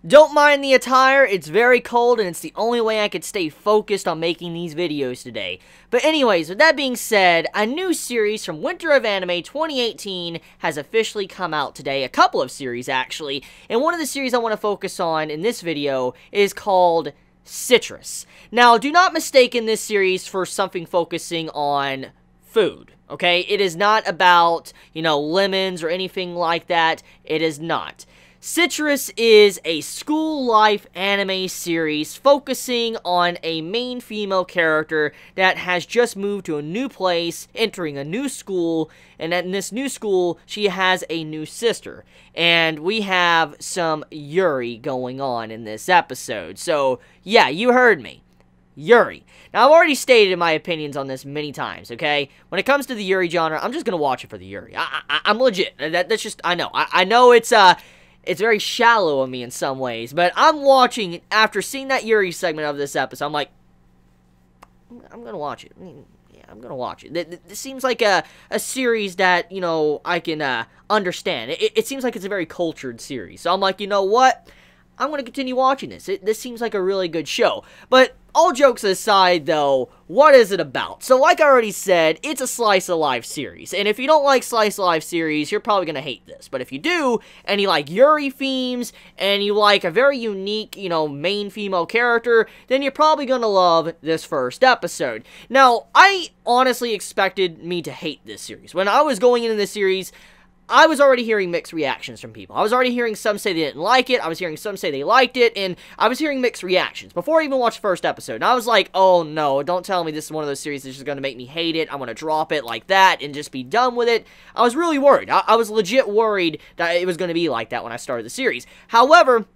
Don't mind the attire, it's very cold and it's the only way I could stay focused on making these videos today. But anyways, with that being said, a new series from Winter of Anime 2018 has officially come out today. A couple of series actually, and one of the series I want to focus on in this video is called Citrus. Now, do not mistake in this series for something focusing on food, okay? It is not about, lemons or anything like that. It is not. Citrus is a school life anime series focusing on a main female character that has just moved to a new place, entering a new school, and in this new school, she has a new sister. And we have some Yuri going on in this episode. So, yeah, you heard me. Yuri. Now, I've already stated my opinions on this many times, okay? When it comes to the Yuri genre, I'm just gonna watch it for the Yuri. I'm legit. That's just, I know. I know it's very shallow of me in some ways, but I'm watching, after seeing that Yuri segment of this episode, I'm like, I'm gonna watch it. Yeah, I'm gonna watch it. This seems like a series that, I can understand. It seems like it's a very cultured series. So I'm like, you know what? I'm going to continue watching this. This seems like a really good show. But all jokes aside, though, what is it about? So like I already said, it's a slice of life series. And if you don't like slice of life series, you're probably going to hate this. But if you do, and you like Yuri themes, and you like a very unique, main female character, then you're probably going to love this first episode. Now, I honestly expected me to hate this series. When I was going into this series, I was already hearing mixed reactions from people. I was already hearing some say they didn't like it, I was hearing some say they liked it, and I was hearing mixed reactions before I even watched the first episode. And I was like, oh no, don't tell me this is one of those series that's just going to make me hate it. I'm going to drop it like that and just be done with it. I was really worried. I was legit worried that it was going to be like that when I started the series. However,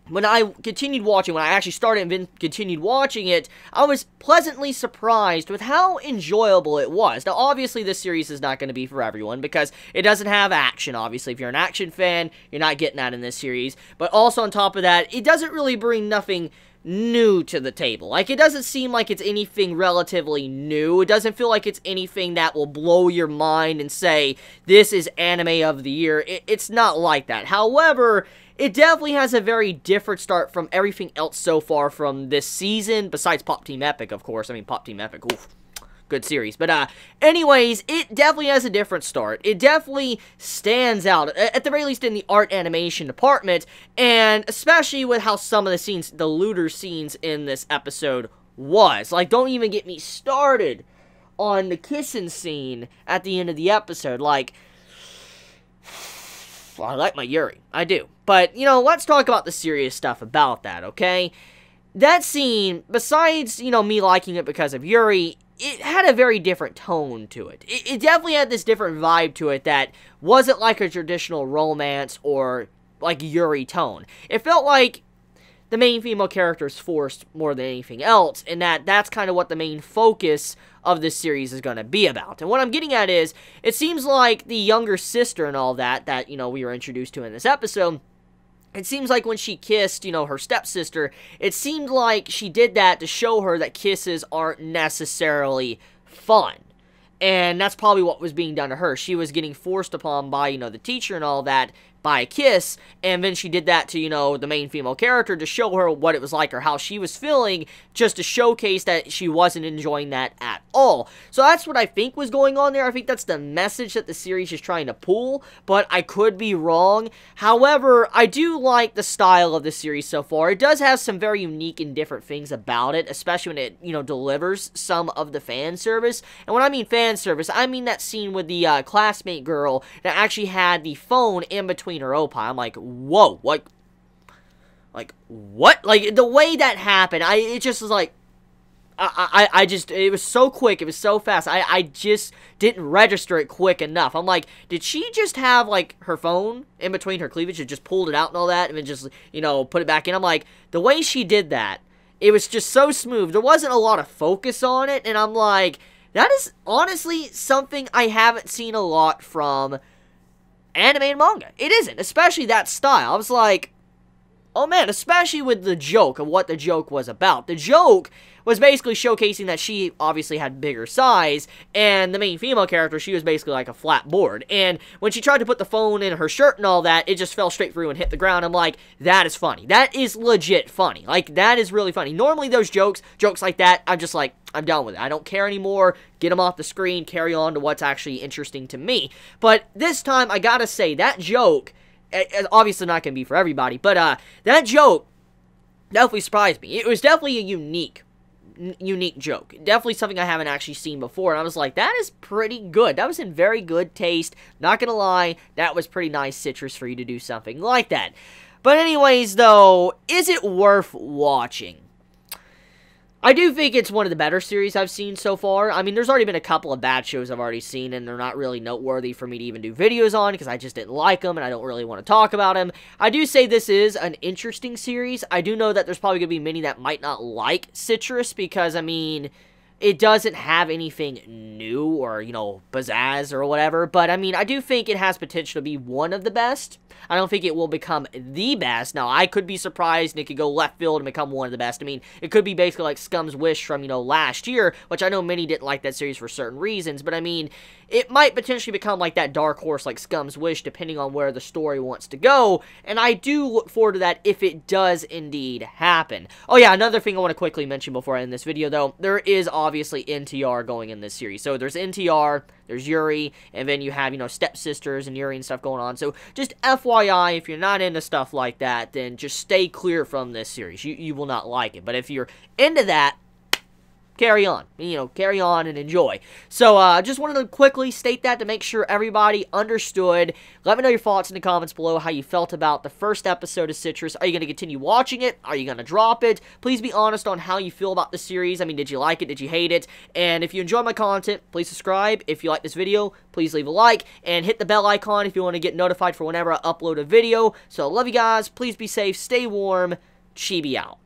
when I continued watching, when I actually started and then continued watching it, I was pleasantly surprised with how enjoyable it was. Now, obviously, this series is not going to be for everyone, because it doesn't have action, obviously. If you're an action fan, you're not getting that in this series. But also, on top of that, it doesn't really bring nothing new to the table. Like, it doesn't seem like it's anything relatively new. It doesn't feel like it's anything that will blow your mind and say, this is anime of the year. It's not like that. However, it definitely has a very different start from everything else so far from this season, besides Pop Team Epic, of course. I mean, Pop Team Epic, oof, good series. But, anyways, it definitely has a different start. It definitely stands out, at the very least in the art animation department, and especially with how some of the scenes, the looter scenes in this episode was. Like, don't even get me started on the kissing scene at the end of the episode. Like, I like my Yuri. I do. But, let's talk about the serious stuff about that, okay? That scene, besides, me liking it because of Yuri, it had a very different tone to it. It definitely had this different vibe to it that wasn't like a traditional romance or, like, Yuri tone. It felt like the main female character is forced more than anything else, and that's kind of what the main focus of this series is going to be about. And what I'm getting at is, it seems like the younger sister and all that, we were introduced to in this episode, it seems like when she kissed, her stepsister, it seemed like she did that to show her that kisses aren't necessarily fun. And that's probably what was being done to her. She was getting forced upon by, the teacher and all that, by a kiss, and then she did that to, the main female character to show her what it was like or how she was feeling, just to showcase that she wasn't enjoying that at all. So that's what I think was going on there. I think that's the message that the series is trying to pull, but I could be wrong. However, I do like the style of the series so far. It does have some very unique and different things about it, especially when it, delivers some of the fan service. And when I mean fan service, I mean that scene with the classmate girl that actually had the phone in between her opie. I'm like, whoa, like, what? Like, the way that happened, it just was like, I just, it was so quick, it was so fast, I just didn't register it quick enough. I'm like, did she just have, like, her phone in between her cleavage and just pulled it out and all that, and then just, put it back in? I'm like, the way she did that, it was just so smooth. There wasn't a lot of focus on it, and I'm like, that is honestly something I haven't seen a lot from anime and manga. It isn't, especially that style. I was like, Oh man, especially with the joke of what the joke was about. The joke was basically showcasing that she obviously had bigger size, and the main female character, she was basically like a flat board. And when she tried to put the phone in her shirt and all that, it just fell straight through and hit the ground. I'm like, that is funny. That is legit funny. Like, that is really funny. Normally those jokes like that, I'm just like, I'm done with it. I don't care anymore. Get them off the screen, carry on to what's actually interesting to me. But this time, I gotta say, that joke, obviously not gonna be for everybody, but that joke definitely surprised me. It was definitely a unique joke. Definitely something I haven't actually seen before, and I was like, that is pretty good. That was in very good taste. Not gonna lie, that was pretty nice citrus for you to do something like that. But anyways, though, is it worth watching? I do think it's one of the better series I've seen so far. I mean, there's already been a couple of bad shows I've already seen, and they're not really noteworthy for me to even do videos on, because I just didn't like them, and I don't really want to talk about them. I do say this is an interesting series. I do know that there's probably going to be many that might not like Citrus, because, I mean, it doesn't have anything new or, you know, pizzazz or whatever, but, I mean, I do think it has potential to be one of the best. I don't think it will become the best. Now, I could be surprised and it could go left field and become one of the best. I mean, it could be basically like Scum's Wish from, you know, last year, which I know many didn't like that series for certain reasons, but, I mean, it might potentially become like that dark horse like Scum's Wish, depending on where the story wants to go, and I do look forward to that if it does indeed happen. Oh yeah, another thing I want to quickly mention before I end this video, though, there is obviously NTR going in this series. So there's NTR, there's Yuri, and then you have, you know, stepsisters and Yuri and stuff going on. So just FYI, if you're not into stuff like that, then just stay clear from this series. You will not like it. But if you're into that, carry on. You know, carry on and enjoy. So, just wanted to quickly state that to make sure everybody understood. Let me know your thoughts in the comments below, how you felt about the first episode of Citrus. Are you going to continue watching it? Are you going to drop it? Please be honest on how you feel about the series. I mean, did you like it? Did you hate it? And if you enjoy my content, please subscribe. If you like this video, please leave a like. And hit the bell icon if you want to get notified for whenever I upload a video. So, I love you guys. Please be safe. Stay warm. Chibi out.